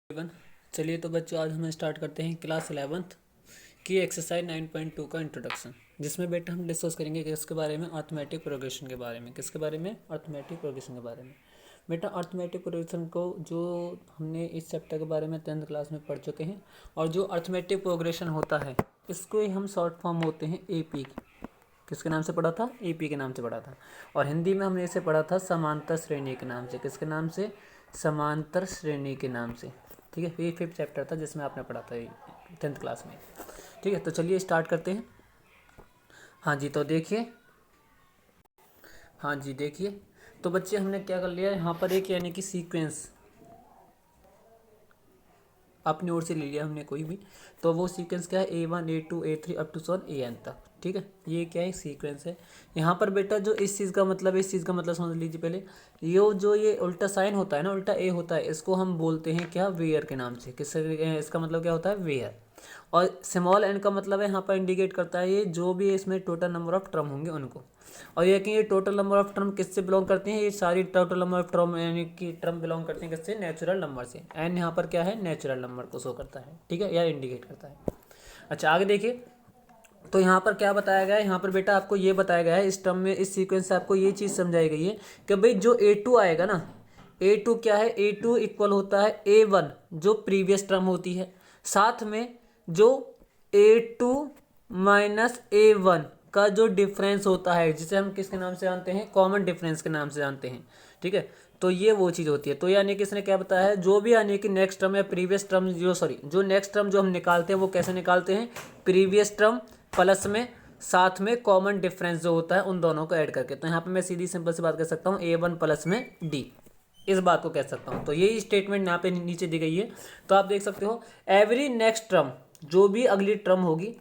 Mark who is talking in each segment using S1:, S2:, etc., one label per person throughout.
S1: Avon. चलिए तो बच्चों आज हम स्टार्ट करते हैं क्लास 11th की एक्सरसाइज 9.2 का इंट्रोडक्शन, जिसमें बेटा हम डिस्कस करेंगे किसके बारे में, अर्थमेटिक प्रोग्रेशन के बारे में। किसके बारे में? अर्थमेटिक प्रोग्रेशन के बारे में। बेटा अर्थमेटिक प्रोग्रेशन को जो हमने इस चैप्टर के बारे में 10th क्लास में पढ़ चुके हैं, और जो अर्थमेटिक प्रोग्रेशन होता है इसको ही हम शॉर्ट फॉर्म होते हैं AP। किसके नाम से पढ़ा था? AP के नाम से पढ़ा था। और हिंदी में हमने इसे पढ़ा था समांतर श्रेणी के नाम से। किसके नाम से? समांतर श्रेणी के नाम से। ठीक है, ये 5th चैप्टर था जिसमें आपने पढ़ा था 10th क्लास में। ठीक है, तो चलिए स्टार्ट करते हैं। हाँ जी, तो देखिए, हाँ जी देखिए, तो बच्चे हमने क्या कर लिया यहाँ पर, एक यानी कि सीक्वेंस अपनी ओर से ले लिया हमने कोई भी। तो वो सीक्वेंस क्या है? A1 A2 A3 up to AN तक। ठीक है, ये क्या है? सीक्वेंस है। यहाँ पर बेटा जो इस चीज़ का मतलब, इस चीज़ का मतलब समझ लीजिए पहले। ये उल्टा साइन होता है ना, उल्टा ए होता है, इसको हम बोलते हैं क्या? वेयर के नाम से। किससे? इसका मतलब क्या होता है? वेयर। और स्मॉल एन का मतलब है यहाँ पर इंडिकेट करता है ये जो भी इसमें टोटल नंबर ऑफ टर्म होंगे उनको। और ये कि ये टोटल नंबर ऑफ टर्म किससे बिलोंग करते हैं? ये सारी टोटल नंबर ऑफ टर्म यानी कि टर्म बिलोंग करते हैं किससे? नेचुरल नंबर से। एन यहाँ पर क्या है? नेचुरल नंबर को शो करता है। ठीक है, या इंडिकेट करता है। अच्छा आगे देखिए, तो यहाँ पर क्या बताया गया है? यहाँ पर बेटा आपको ये बताया गया है, इस टर्म में, इस सीक्वेंस से आपको ये चीज़ समझाई गई है कि भाई जो A2 आएगा ना, A2 क्या है? A2 इक्वल होता है A1 जो प्रीवियस टर्म होती है, साथ में जो A2 माइनस A1 का जो डिफरेंस होता है, जिसे हम किसके नाम से जानते हैं? कॉमन डिफरेंस के नाम से जानते हैं। ठीक है, तो ये वो चीज़ होती है। तो यानी कि इसने क्या बताया है, जो भी यानी कि नेक्स्ट टर्म या प्रीवियस टर्म जो नेक्स्ट टर्म जो हम निकालते हैं वो कैसे निकालते हैं? प्रीवियस टर्म प्लस में साथ में कॉमन डिफरेंस जो होता है उन दोनों को ऐड करके। तो यहाँ पे मैं सीधी सिंपल सी बात कर सकता हूँ, A1 प्लस में D, इस बात को कह सकता हूँ। तो यही स्टेटमेंट यहाँ पे नीचे दी गई है। तो आप देख सकते हो, एवरी नेक्स्ट टर्म, जो भी अगली टर्म होगी,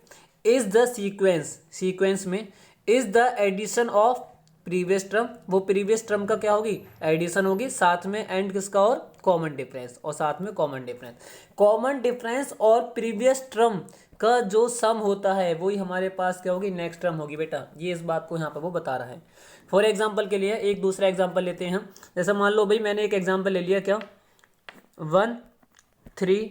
S1: इज द सीक्वेंस में is the addition of previous term, वो प्रीवियस टर्म का क्या होगी? एडिशन होगी, साथ में एंड किसका? और कॉमन डिफरेंस, और साथ में कॉमन डिफरेंस और प्रीवियस टर्म का जो सम होता है वही हमारे पास क्या होगी? नेक्स्ट टर्म होगी। बेटा ये इस बात को यहाँ पर वो बता रहा है। फॉर एग्जाम्पल के लिए एक दूसरा एग्जाम्पल लेते हैं हम। जैसे मान लो भाई मैंने एक एग्जाम्पल ले लिया, क्या? 1 3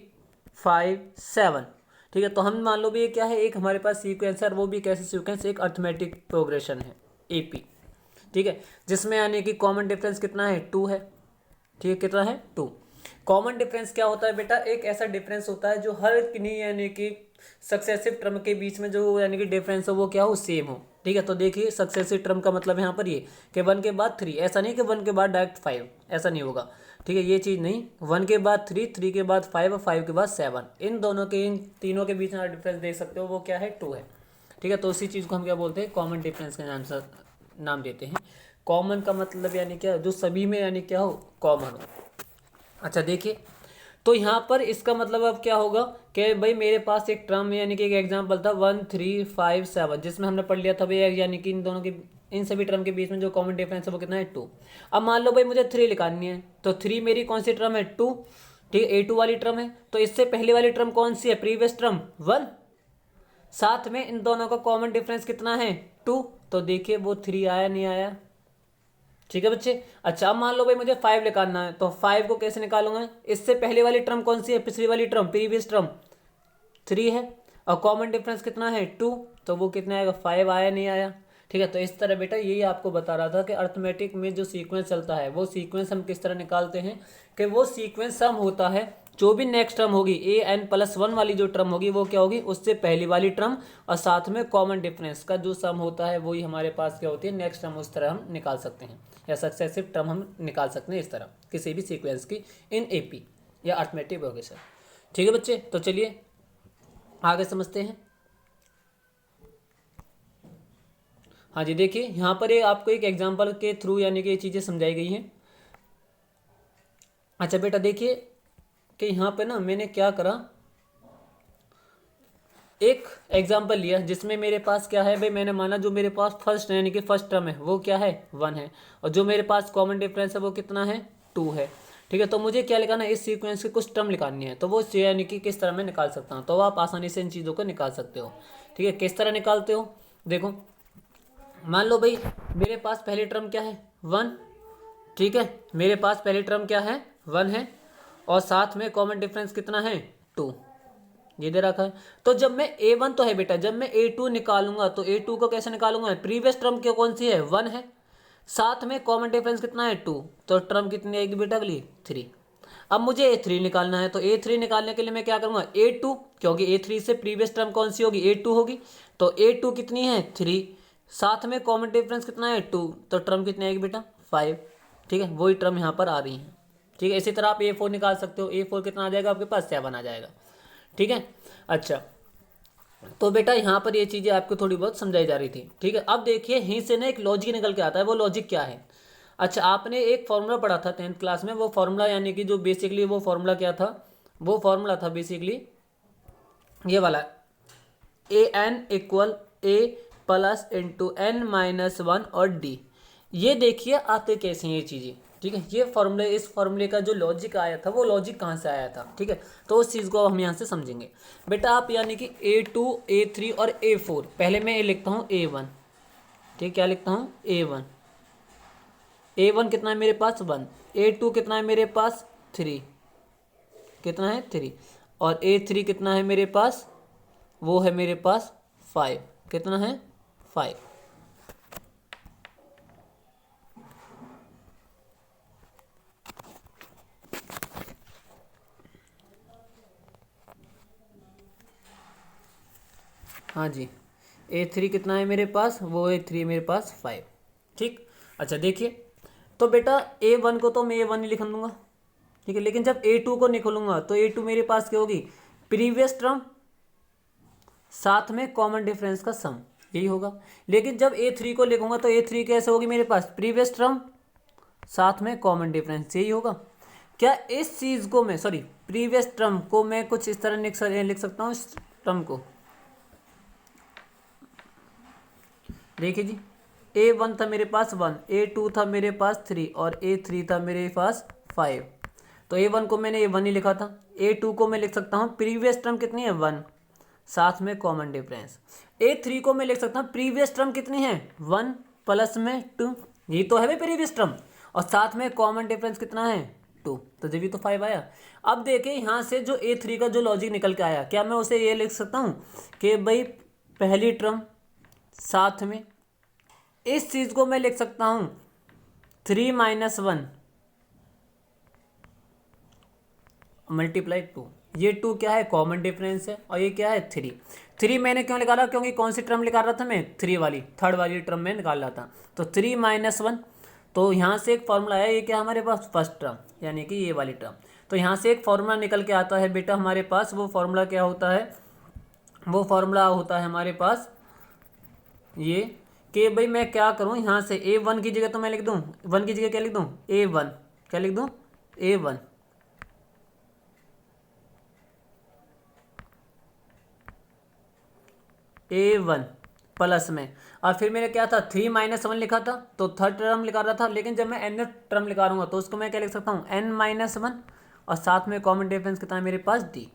S1: 5 7। ठीक है, तो हम मान लो भी ये क्या है? एक हमारे पास सीक्वेंस है, और वो भी कैसे सीक्वेंस? एक अर्थमेटिक प्रोग्रेशन है AP। ठीक है, जिसमें यानी कि कॉमन डिफरेंस कितना है? 2 है। ठीक है, कितना है? 2। कॉमन डिफरेंस क्या होता है बेटा? एक ऐसा डिफरेंस होता है जो हर किन्हीं यानी कि सक्सेसिव टर्म के बीच में जो यानी कि डिफरेंस हो वो क्या हो? सेम हो। ठीक है, तो देखिए सक्सेसिव टर्म का मतलब यहाँ पर ये कि 1 के बाद 3, ऐसा नहीं कि 1 के बाद डायरेक्ट 5, ऐसा नहीं होगा। ठीक है, ये चीज़ नहीं। 1 के बाद 3, 3 के बाद 5 और 5 के बाद 7, इन दोनों के, इन तीनों के बीच में डिफरेंस देख सकते हो, वो क्या है? 2 है। ठीक है, तो उसी चीज़ को हम क्या बोलते हैं? कॉमन डिफरेंस के नाम से नाम देते हैं। कॉमन का मतलब यानी क्या? जो सभी में यानी क्या हो? कॉमन हो। अच्छा देखिए, तो यहाँ पर इसका मतलब अब क्या होगा कि भाई मेरे पास एक टर्म यानी कि एक एग्जांपल था 1 3 5 7, जिसमें हमने पढ़ लिया था भाई यानी कि इन दोनों के, इन सभी टर्म के बीच में जो कॉमन डिफरेंस है वो कितना है? 2। अब मान लो भाई मुझे 3 निकालनी है, तो 3 मेरी कौन सी टर्म है? 2। ठीक है, A2 वाली टर्म है। तो इससे पहले वाली टर्म कौन सी है? Previous term 1। साथ में इन दोनों का कॉमन डिफरेंस कितना है? 2। तो देखिए वो 3 आया नहीं आया? ठीक है बच्चे। अच्छा अब मान लो भाई मुझे 5 निकालना है, तो 5 को कैसे निकालूंगा? इससे पहले वाली टर्म कौन सी है? पिछली वाली टर्म, प्रीवियस टर्म 3 है, और कॉमन डिफरेंस कितना है? 2। तो वो कितना आएगा? 5 आया नहीं आया? ठीक है, तो इस तरह बेटा यही आपको बता रहा था कि अर्थमेटिक में जो सीक्वेंस चलता है वो सीक्वेंस हम किस तरह निकालते हैं, कि वो सीक्वेंस सम होता है, जो भी नेक्स्ट टर्म होगी AN+1 वाली जो टर्म होगी वो क्या होगी? उससे पहली वाली टर्म, और साथ में कॉमन डिफरेंस का जो सम होता है वही हमारे पास क्या होती है? Next term. उस तरह हम निकाल सकते हैं, या सक्सेसिव टर्म हम निकाल सकते हैं इस तरह किसी भी सीक्वेंस की इन AP या अर्थमेटिक प्रोग्रेशन। ठीक है बच्चे, तो चलिए आगे समझते हैं। हाँ जी देखिए, यहाँ पर ये आपको एक एग्जांपल के थ्रू यानी कि ये चीज़ें समझाई गई हैं। अच्छा बेटा देखिए कि यहाँ पे ना मैंने क्या करा, एक एग्जांपल लिया जिसमें मेरे पास क्या है भाई, मैंने माना जो मेरे पास फर्स्ट यानी कि फर्स्ट टर्म है वो क्या है? 1 है, और जो मेरे पास कॉमन डिफरेंस है वो कितना है? 2 है। ठीक है, तो मुझे क्या निकालना है? इस सीक्वेंस की कुछ टर्म निकालनी है, तो वो यानी कि किस तरह मैं निकाल सकता हूँ, तो आप आसानी से इन चीज़ों को निकाल सकते हो। ठीक है, किस तरह निकालते हो? देखो मान लो भाई मेरे पास पहली टर्म क्या है? 1। ठीक है, मेरे पास पहली टर्म क्या है? 1 है, और साथ में कॉमन डिफरेंस कितना है 2, ये दे रखा है। तो जब मैं A1 तो है बेटा, जब मैं A2 निकालूंगा तो A2 को कैसे निकालूंगा, प्रीवियस टर्म क्या कौन सी है 1 है, साथ में कॉमन डिफरेंस कितना है 2, तो टर्म कितनी आएगी बेटा अगली 3। अब मुझे A3 निकालना है, तो A3 निकालने के लिए मैं क्या करूंगा A2, क्योंकि A3 से प्रीवियस टर्म कौन सी होगी A2 होगी, तो A2 कितनी है 3, साथ में कॉमन डिफरेंस कितना है 2, तो टर्म कितनी आएगी बेटा 5। ठीक है, वही टर्म यहाँ पर आ रही है। ठीक है, इसी तरह आप A4 निकाल सकते हो, A4 कितना आ जाएगा आपके पास 7 आ जाएगा। ठीक है, अच्छा तो बेटा यहाँ पर ये चीज़ें आपको थोड़ी बहुत समझाई जा रही थी। ठीक है, अब देखिए यहीं से ना एक लॉजिक निकल के आता है, वो लॉजिक क्या है। अच्छा, आपने एक फॉर्मूला पढ़ा था 10th क्लास में, वो फॉर्मूला यानी कि जो बेसिकली वो फॉर्मूला क्या था, वो फॉर्मूला था बेसिकली ये वाला, AN=A+(n-1) और D। ये देखिए आते कैसे हैं ये चीज़ें। ठीक है, ये फॉर्मूले, इस फॉर्मूले का जो लॉजिक आया था वो लॉजिक कहाँ से आया था। ठीक है, तो उस चीज़ को हम यहाँ से समझेंगे बेटा। आप यानी कि A2, A3 और A4, पहले मैं ये लिखता हूँ A1। ठीक, क्या लिखता हूँ A1। A1 कितना है मेरे पास 1, A2 कितना है मेरे पास 3, कितना है 3, और A3 कितना है मेरे पास, वो है मेरे पास 5, कितना है 5। हाँ जी, A3 कितना है मेरे पास, वो A3 मेरे पास 5। ठीक, अच्छा देखिए, तो बेटा A1 को तो मैं A1 ही लिख दूंगा। ठीक है, लेकिन जब A2 को निकलूंगा तो A2 मेरे पास क्या होगी, प्रीवियस टर्म साथ में कॉमन डिफरेंस का सम, यही होगा। लेकिन जब A3 को लिखूंगा तो A3 कैसे होगी मेरे पास, प्रीवियस टर्म साथ में कॉमन डिफरेंस, यही होगा। क्या इस चीज़ को मैं, सॉरी प्रीवियस टर्म को मैं कुछ इस तरह लिख सकता हूँ, इस टर्म को देखिए जी, A1 था मेरे पास 1, A2 था मेरे पास 3 और A3 था मेरे पास 5। तो A1 को मैंने A1 ही लिखा था, A2 को मैं लिख सकता हूँ प्रीवियस टर्म कितनी है 1, साथ में कॉमन डिफरेंस। A3 को मैं लिख सकता हूँ प्रीवियस टर्म कितनी है 1 प्लस में 2, ये तो है भाई प्रीवियस टर्म, और साथ में कॉमन डिफरेंस कितना है 2, तो जब भी तो 5 आया। अब देखिए यहाँ से जो A3 का जो लॉजिक निकल के आया, क्या मैं उसे ये लिख सकता हूँ कि भाई पहली टर्म साथ में, इस चीज़ को मैं लिख सकता हूँ 3 - 1 मल्टीप्लाई 2, ये 2 क्या है कॉमन डिफरेंस है, और ये क्या है 3 मैंने क्यों निकाला, क्योंकि कौन सी टर्म निकाल रहा था मैं 3 वाली, थर्ड वाली टर्म में निकाल रहा था। तो 3 - 1, तो यहाँ से एक फॉर्मूला है, ये क्या हमारे पास फर्स्ट टर्म यानी कि ये वाली टर्म। तो यहाँ से एक फॉर्मूला निकल के आता है बेटा हमारे पास, वो फॉर्मूला क्या होता है, वो फॉर्मूला होता है हमारे पास ये कि भाई मैं क्या करूँ, यहाँ से A1 की जगह तो मैं लिख दूँ, 1 की जगह क्या लिख दूँ A1, क्या लिख दूँ A1, A1 प्लस में, और फिर मेरा क्या था 3 - 1 लिखा था, तो थर्ड टर्म लिखा रहा था। लेकिन जब मैं एन टर्म लिखा रहूँगा तो उसको मैं क्या लिख सकता हूँ N-1, और साथ में कॉमन डिफरेंस कितना है मेरे पास D।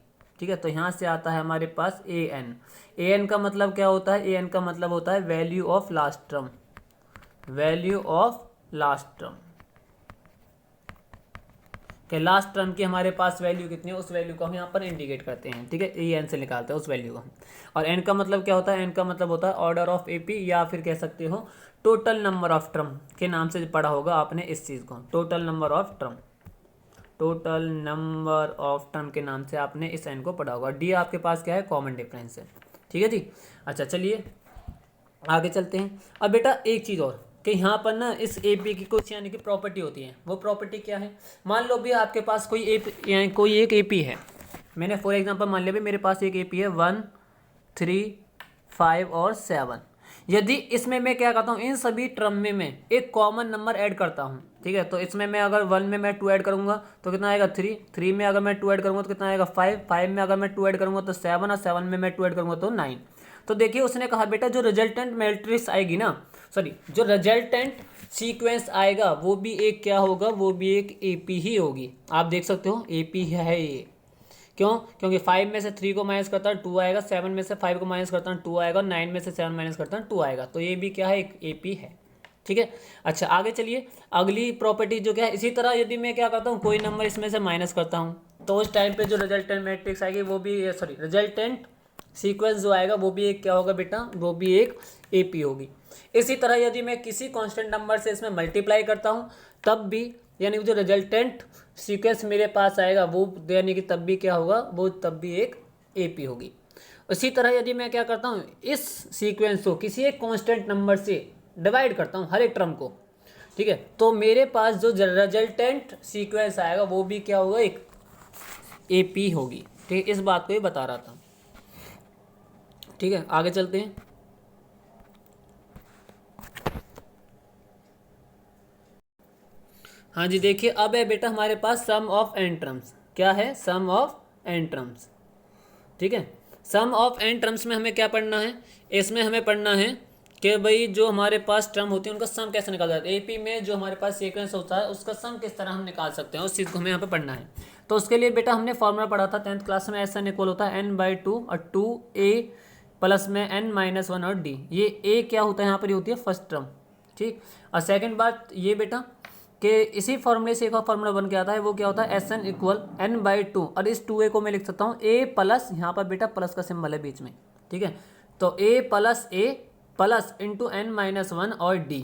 S1: ठीक है, तो यहाँ से आता है हमारे पास AN का मतलब क्या होता है, AN का मतलब होता है value of last term, value of last term कि लास्ट टर्म की हमारे पास वैल्यू कितनी है, उस वैल्यू को हम यहाँ पर इंडिकेट करते हैं। ठीक है, AN से निकालते हैं उस वैल्यू को। और N का मतलब क्या होता है, N का मतलब होता है ऑर्डर ऑफ AP, या फिर कह सकते हो टोटल नंबर ऑफ टर्म के नाम से पढ़ा होगा आपने इस चीज़ को, total number of term, total number of term के नाम से आपने इस N को पढ़ा होगा। D आपके पास क्या है कॉमन डिफरेंस है। ठीक है जी, अच्छा चलिए आगे चलते हैं। अब बेटा एक चीज़ और कि यहाँ पर ना इस AP की कुछ यानी कि प्रॉपर्टी होती है, वो प्रॉपर्टी क्या है, मान लो भी आपके पास कोई एक AP है, मैंने फॉर एग्जांपल मान लिया भी मेरे पास एक AP है 1, 3, 5 और 7। यदि इसमें मैं क्या करता हूँ, इन सभी टर्म में मैं एक कॉमन नंबर ऐड करता हूँ। ठीक है, तो इसमें मैं अगर 1 में मैं 2 ऐड करूँगा तो कितना आएगा 3, 3 में अगर मैं 2 ऐड करूँगा तो कितना आएगा 5, 5 में अगर मैं 2 ऐड करूँगा तो 7, और 7 में मैं 2 ऐड करूँगा तो 9। तो देखिए उसने कहा बेटा जो रिजल्टेंट मैट्रिक्स आएगी ना, सॉरी जो रिजल्टेंट सीक्वेंस आएगा वो भी एक क्या होगा, वो भी एक AP ही होगी। आप देख सकते हो AP है ये, क्यों, क्योंकि 5 में से 3 को माइनस करता है 2 आएगा, 7 में से 5 को माइनस करता है 2 आएगा, 9 में से 7 माइनस करता है 2 आएगा, तो ये भी क्या है एक AP है। ठीक है। अच्छा आगे चलिए, अगली प्रॉपर्टी जो क्या है, इसी तरह यदि मैं क्या करता हूँ कोई नंबर इसमें से माइनस करता हूँ तो उस टाइम पे जो रिजल्टेंट मैट्रिक्स आएगी वो भी सॉरी रिजल्टेंट सीक्वेंस जो आएगा वो भी एक क्या होगा बेटा, वो भी एक एपी होगी। इसी तरह यदि मैं किसी कांस्टेंट नंबर से इसमें मल्टीप्लाई करता हूँ तब भी यानी जो रिजल्टेंट सीक्वेंस मेरे पास आएगा वो यानी कि तब भी क्या होगा, वो तब भी एक एपी होगी। उसी तरह यदि मैं क्या करता हूँ इस सीक्वेंस को किसी एक कांस्टेंट नंबर से डिवाइड करता हूँ हर एक टर्म को, ठीक है, तो मेरे पास जो रिजल्टेंट सीक्वेंस आएगा वो भी क्या होगा, एक एपी होगी। ठीक है, इस बात को ही बता रहा था। ठीक है आगे चलते हैं। हाँ जी देखिए, अब है बेटा हमारे पास सम ऑफ एन टर्म्स। क्या है, सम ऑफ एन टर्म्स। ठीक है, सम ऑफ एन टर्म्स में हमें क्या पढ़ना है, इसमें हमें पढ़ना है कि भाई जो हमारे पास टर्म होती है उनका सम कैसे निकाला जाता है। एपी में जो हमारे पास सीक्वेंस होता है उसका सम किस तरह हम निकाल सकते हैं, उस चीज़ को हमें यहाँ पे पढ़ना है। तो उसके लिए बेटा हमने फॉर्मूला पढ़ा था 10th क्लास में, एस एन इक्वल होता है n/2 और 2a प्लस में n-1 और d। ये a क्या होता है यहाँ पर, ये होती है फर्स्ट टर्म। ठीक, और सेकेंड बात ये बेटा कि इसी फॉर्मूले से एक और फॉर्मूला बन के आता है, वो क्या होता है एस एन इक्वल n/2 और इस 2a को मैं लिख सकता हूँ a प्लस, यहाँ पर बेटा प्लस का सिंबल है बीच में। ठीक है, तो a प्लस इंटू n-1 और d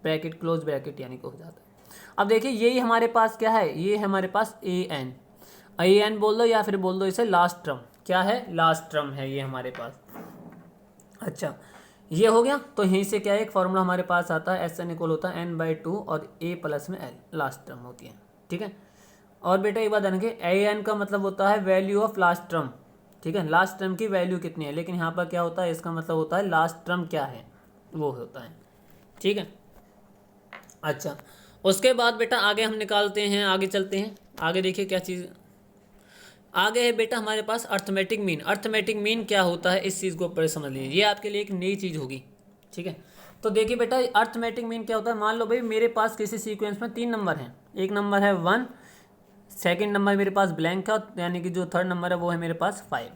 S1: ब्रैकेट क्लोज ब्रैकेट यानी कि हो जाता है। अब देखिए यही हमारे पास क्या है, ये है हमारे पास an बोल दो या फिर बोल दो इसे लास्ट टर्म। क्या है, लास्ट टर्म है ये हमारे पास। अच्छा ये हो गया, तो यहीं से क्या है एक फॉर्मूला हमारे पास आता है एस एन इक्वल होता है n/2 और a प्लस में l लास्ट टर्म होती है। ठीक है, और बेटा एक बात ध्यान रखिए, ए एन का मतलब होता है वैल्यू ऑफ लास्ट टर्म। ठीक है, लास्ट टर्म की वैल्यू कितनी है, लेकिन यहाँ पर क्या होता है, इसका मतलब होता है लास्ट टर्म क्या है वो होता है। ठीक है, अच्छा उसके बाद बेटा आगे हम निकालते हैं, आगे चलते हैं। आगे देखिए क्या चीज़ आगे है बेटा हमारे पास अर्थमेटिक मीन। अर्थमेटिक मीन क्या होता है इस चीज़ को पहले समझ लीजिए, ये आपके लिए एक नई चीज़ होगी। ठीक है, तो देखिए बेटा अर्थमेटिक मीन क्या होता है, मान लो भाई मेरे पास किसी सीक्वेंस में 3 नंबर हैं, एक नंबर है 1, सेकंड नंबर मेरे पास ब्लैंक है, यानी कि जो थर्ड नंबर है वो है मेरे पास 5।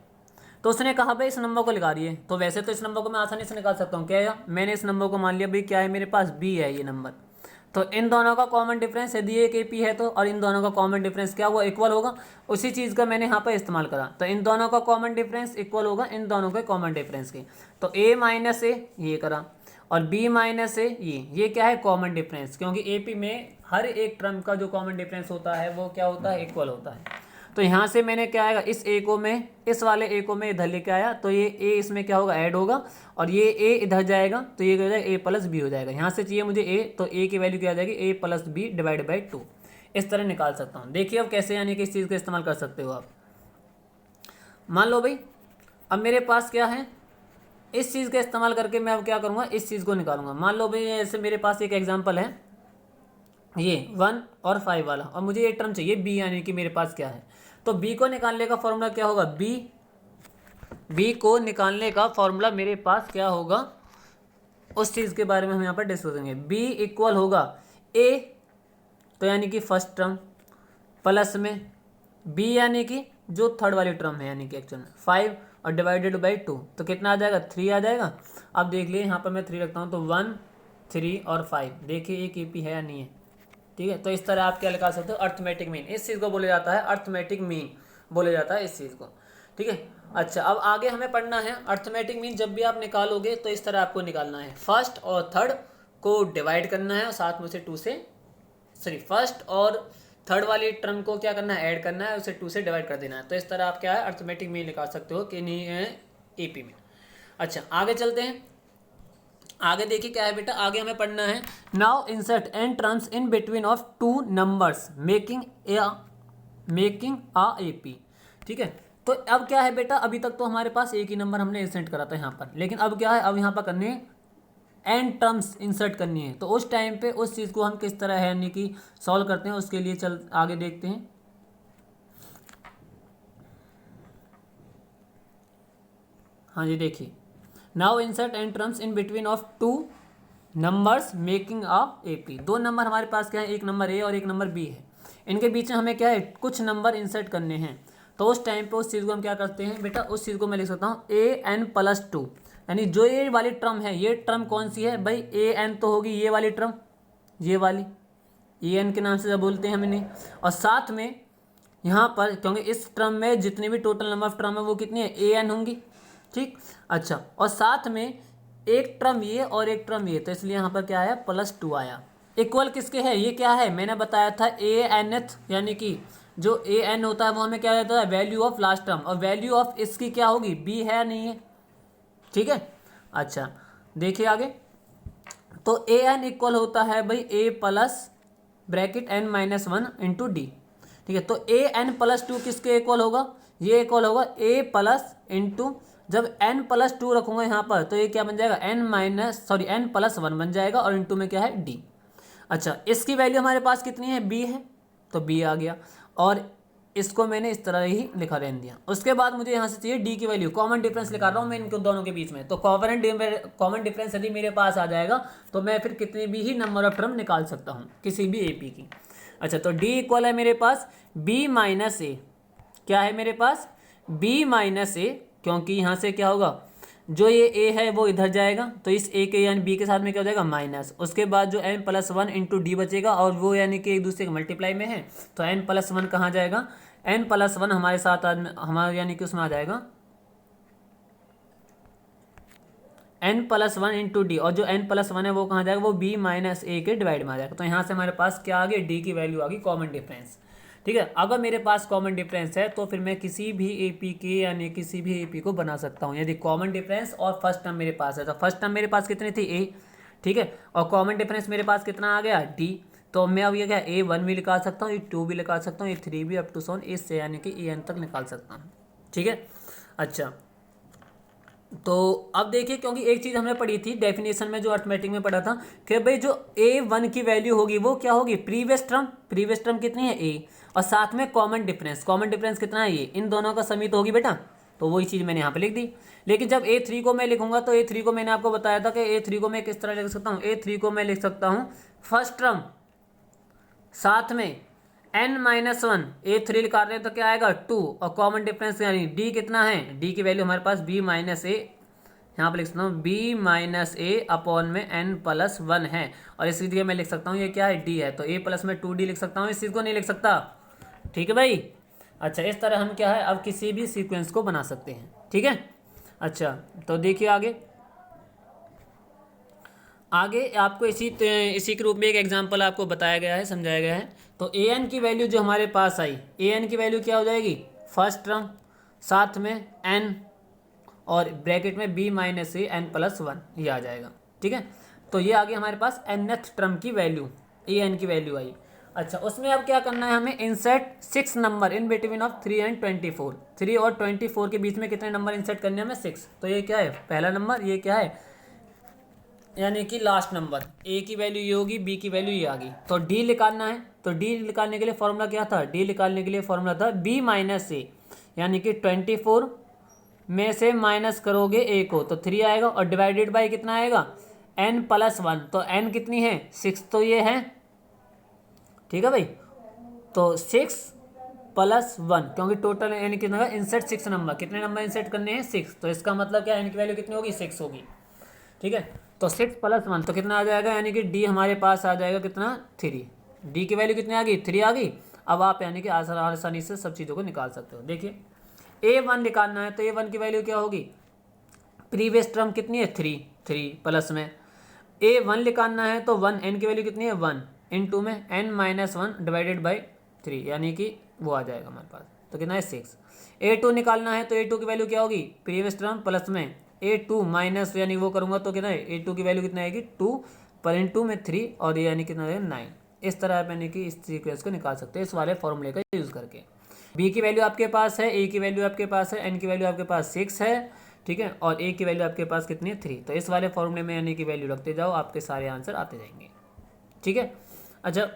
S1: तो उसने कहा भाई इस नंबर को निकालिए, तो वैसे तो इस नंबर को मैं आसानी से निकाल सकता हूँ। क्या मैंने इस नंबर को मान लिया भाई क्या है मेरे पास, बी है ये नंबर। तो इन दोनों का कॉमन डिफरेंस यदि एक एपी है तो, और इन दोनों का कॉमन डिफरेंस क्या हुआ, इक्वल होगा। उसी चीज़ का मैंने यहाँ पर इस्तेमाल करा, तो इन दोनों का कॉमन डिफरेंस इक्वल होगा इन दोनों के कॉमन डिफरेंस के। तो a माइनस ए ये करा और b माइनस ए ये क्या है कॉमन डिफरेंस, क्योंकि एपी में हर एक टर्म का जो कॉमन डिफरेंस होता है वो क्या होता है, इक्वल होता है। तो यहाँ से मैंने क्या आएगा, इस ए को मैं इस वाले ए को मैं इधर लेके आया, तो ये ए इसमें क्या होगा, ऐड होगा, और ये ए इधर जाएगा तो ये क्या हो जाएगा, ए प्लस बी हो जाएगा। यहाँ से चाहिए मुझे ए, तो ए की वैल्यू क्या आ जाएगी, ए प्लस बी डिवाइड बाई 2। इस तरह निकाल सकता हूँ। देखिए अब कैसे यानी कि इस चीज़ का इस्तेमाल कर सकते हो आप। मान लो भाई अब मेरे पास क्या है, इस चीज़ का इस्तेमाल करके मैं अब क्या करूँगा, इस चीज़ को निकालूंगा। मान लो भाई ऐसे मेरे पास एक एग्जाम्पल है ये 1 और 5 वाला, और मुझे ये टर्म चाहिए b, यानी कि मेरे पास क्या है, तो b को निकालने का फॉर्मूला क्या होगा, b को निकालने का फॉर्मूला मेरे पास क्या होगा, उस चीज़ के बारे में हम यहाँ पर डिस्कस करेंगे। b इक्वल होगा a, तो यानी कि फर्स्ट टर्म, प्लस में b यानी कि जो थर्ड वाली टर्म है, यानी कि एक्चुअल में 5 और डिवाइडेड बाई 2, तो कितना आ जाएगा, 3 आ जाएगा। अब देख लिए यहाँ पर मैं 3 रखता हूँ, तो 1 3 और 5, देखिए एक AP है या नहीं है। ठीक है, तो इस तरह आप क्या लगा सकते हो, अर्थमेटिक मीन। इस चीज़ को बोले जाता है अर्थमेटिक मीन, बोले जाता है इस चीज़ को। ठीक है, अच्छा अब आगे हमें पढ़ना है अर्थमेटिक मीन। जब भी आप निकालोगे तो इस तरह आपको निकालना है, फर्स्ट और थर्ड को डिवाइड करना है और साथ में उसे 2 से फर्स्ट और थर्ड वाली टर्म को क्या करना है, ऐड करना है, उसे 2 से डिवाइड कर देना है। तो इस तरह आप क्या है अर्थमेटिक मीन निकाल सकते हो कि नहीं है AP में। अच्छा आगे चलते हैं, आगे देखिए क्या है बेटा, आगे हमें पढ़ना है now insert n terms in between of 2 numbers making a AP। ठीक है, तो अब क्या है बेटा, अभी तक तो हमारे पास एक ही नंबर हमने इंसर्ट करा था यहाँ पर, लेकिन अब क्या है, अब यहाँ पर करने एन टर्म्स इंसर्ट करनी है। तो उस टाइम पे उस चीज़ को हम किस तरह है यानी कि सॉल्व करते हैं, उसके लिए चल आगे देखते हैं। हाँ जी देखिए, now insert n terms in between of 2 numbers making a AP। 2 number हमारे पास क्या है, एक नंबर A और एक नंबर B है, इनके बीच में हमें क्या है कुछ नंबर इंसर्ट करने हैं। तो उस टाइम पे उस चीज़ को हम क्या करते हैं बेटा, उस चीज़ को मैं लिख सकता हूँ AN+2, यानी जो ये वाली टर्म है, ये टर्म कौन सी है भाई, ए एन तो होगी ये वाली टर्म, ये वाली ए एन के नाम से जब बोलते हैं हम इन्हें। और साथ में यहाँ पर क्योंकि इस टर्म में जितनी भी टोटल नंबर ऑफ टर्म है वो कितनी है, ए एन होंगी, ठीक। अच्छा, और साथ में एक टर्म ये और एक टर्म ये, तो इसलिए यहाँ पर क्या आया, +2 आया। इक्वल किसके है, ये क्या है, मैंने बताया था ए एन एथ, यानी कि जो ए एन होता है वो हमें क्या देता है, वैल्यू ऑफ लास्ट टर्म, और वैल्यू ऑफ इसकी क्या होगी, बी है नहीं है, ठीक है। अच्छा देखिए आगे, तो ए एन इक्वल होता है भाई A plus bracket n minus 1 into d, ठीक है। तो ए एन प्लस 2 किसके इक्वल होगा, ये इक्वल होगा ए प्लस इंटू, जब एन प्लस 2 रखूंगा यहाँ पर तो ये क्या बन जाएगा, एन प्लस 1 बन जाएगा, और इंटू में क्या है, डी। अच्छा, इसकी वैल्यू हमारे पास कितनी है, बी है, तो बी आ गया, और इसको मैंने इस तरह ही लिखा रहने दिया। उसके बाद मुझे यहाँ से चाहिए डी की वैल्यू, कॉमन डिफरेंस निकाल रहा हूँ मैं इनको दोनों के बीच में। तो कॉमन डिफरेंस यदि मेरे पास आ जाएगा तो मैं फिर कितनी भी ही नंबर ऑफ टर्म निकाल सकता हूँ किसी भी एपी की। अच्छा, तो डी इक्वल है मेरे पास बी माइनस ए, क्या है मेरे पास, बी माइनस ए, क्योंकि यहाँ से क्या होगा, जो ये ए है वो इधर जाएगा, तो इस ए के यानी बी के साथ में क्या हो जाएगा, माइनस। उसके बाद जो एन प्लस 1 इंटू डी बचेगा, और वो यानी कि एक दूसरे के मल्टीप्लाई में है, तो एन प्लस 1 कहाँ जाएगा, एन प्लस 1 हमारे साथ हमारे यानी कि उसमें आ जाएगा एन प्लस 1 इंटू डी, और जो एन प्लस 1 है वो कहाँ जाएगा, वो बी माइनस ए के डिवाइड में आ जाएगा। तो यहाँ से हमारे पास क्या आ गया, डी की वैल्यू आ गई, कॉमन डिफरेंस, ठीक है। अगर मेरे पास कॉमन डिफरेंस है तो फिर मैं किसी भी एपी के यानी किसी भी एपी को बना सकता हूँ, यदि कॉमन डिफरेंस और फर्स्ट टर्म मेरे पास है। तो फर्स्ट टर्म मेरे पास कितनी थी, ए, ठीक है, और कॉमन डिफरेंस मेरे पास कितना आ गया, डी। तो मैं अब ये क्या, A1 भी निकाल सकता हूँ, A2 भी निकाल सकता हूँ, A3 भी अप टू सोन इससे यानी कि EN तक निकाल सकता हूँ, ठीक है। अच्छा, तो अब देखिए, क्योंकि एक चीज़ हमने पढ़ी थी डेफिनेशन में, जो अर्थमेटिक में पढ़ा था कि भाई जो A1 की वैल्यू होगी वो क्या होगी, प्रीवियस टर्म कितनी है, A, और साथ में कॉमन डिफरेंस कितना है, ये, इन दोनों का समी तो होगी बेटा। तो वही चीज़ मैंने यहाँ पे लिख दी। लेकिन जब A3 को मैं लिखूंगा तो A3 को मैंने आपको बताया था कि A3 को मैं किस तरह लिख सकता हूँ, A3 को मैं लिख सकता हूँ फर्स्ट टर्म साथ में n-1, A3 निकाल रहे हैं तो क्या आएगा 2, और कॉमन डिफरेंस यानी d कितना है, d की वैल्यू हमारे पास b माइनस ए, यहाँ पर लिख सकता हूँ b माइनस ए अपॉन में n प्लस 1 है, और इसी जगह मैं लिख सकता हूँ ये क्या है, d है, तो a प्लस में 2d लिख सकता हूँ, इस चीज़ को नहीं लिख सकता, ठीक है भाई। अच्छा, इस तरह हम क्या है अब किसी भी सीक्वेंस को बना सकते हैं, ठीक है। अच्छा, तो देखिए आगे आपको इसी के रूप में एक एग्जांपल आपको बताया गया है, समझाया गया है। तो ए एन की वैल्यू जो हमारे पास आई, ए एन की वैल्यू क्या हो जाएगी, फर्स्ट टर्म साथ में एन और ब्रैकेट में B minus A N plus 1, ये आ जाएगा, ठीक है। तो ये आ गया हमारे पास nth टर्म की वैल्यू, ए एन की वैल्यू आई। अच्छा, उसमें अब क्या करना है हमें, insert 6 number in between of 3 and 24, 3 और 24 के बीच में कितने नंबर इंसर्ट करने हैं हमें, 6। तो ये क्या है, पहला नंबर, ये क्या है यानी कि लास्ट नंबर, ए की वैल्यू ये होगी, बी की वैल्यू ये आ गई। तो डी निकालना है, तो डी निकालने के लिए फॉर्मूला क्या था, डी निकालने के लिए फॉर्मूला था बी माइनस ए, यानी कि 24 में से माइनस करोगे ए को तो 3 आएगा, और डिवाइडेड बाई कितना आएगा, n प्लस 1, तो n कितनी है 6, तो ये है, ठीक है भाई। तो 6 प्लस 1, क्योंकि टोटल यानी कितना इंसर्ट 6 नंबर, कितने नंबर इंसर्ट करने हैं 6, तो इसका मतलब क्या, n की वैल्यू कितनी होगी, 6 होगी, ठीक है। तो 6 प्लस 1 तो कितना आ जाएगा, यानी कि डी हमारे पास आ जाएगा कितना, 3, डी की वैल्यू कितनी आ गई, 3 आ गई। अब आप यानी कि आसानी से सब चीज़ों को निकाल सकते हो। देखिए A1 निकालना है तो A1 की वैल्यू क्या होगी, प्रीवियस टर्म कितनी है 3 प्लस में A1 निकालना है तो 1, n की वैल्यू कितनी है 1, इंटू में n माइनस 1 डिवाइडेड बाई 3, यानी कि वो आ जाएगा हमारे पास, तो कितना है 6। A2 निकालना है तो A2 की वैल्यू क्या होगी, प्रीवियस टर्म प्लस में A2 माइनस, यानी वो करूँगा तो कितना है, A2 की वैल्यू कितना आएगी 2 पर इंटू में 3, और ये यानी कितना है 9। इस तरह आप यानी कि इस सीक्वेंस को निकाल सकते हैं इस वाले फॉर्मूले का यूज़ करके। B की वैल्यू आपके पास है, A की वैल्यू आपके पास है, N की वैल्यू आपके पास 6 है, ठीक है, और A की वैल्यू आपके पास कितनी है 3। तो इस वाले फॉर्मूले में यानी कि वैल्यू रखते जाओ, आपके सारे आंसर आते जाएंगे, ठीक है। अच्छा,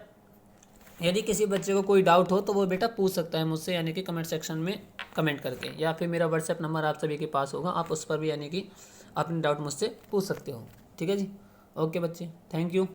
S1: यदि किसी बच्चे को कोई डाउट हो तो वो बेटा पूछ सकता है मुझसे, यानी कि कमेंट सेक्शन में कमेंट करके, या फिर मेरा व्हाट्सएप नंबर आप सभी के पास होगा, आप उस पर भी यानी कि अपने डाउट मुझसे पूछ सकते हो, ठीक है जी। ओके बच्चे, थैंक यू।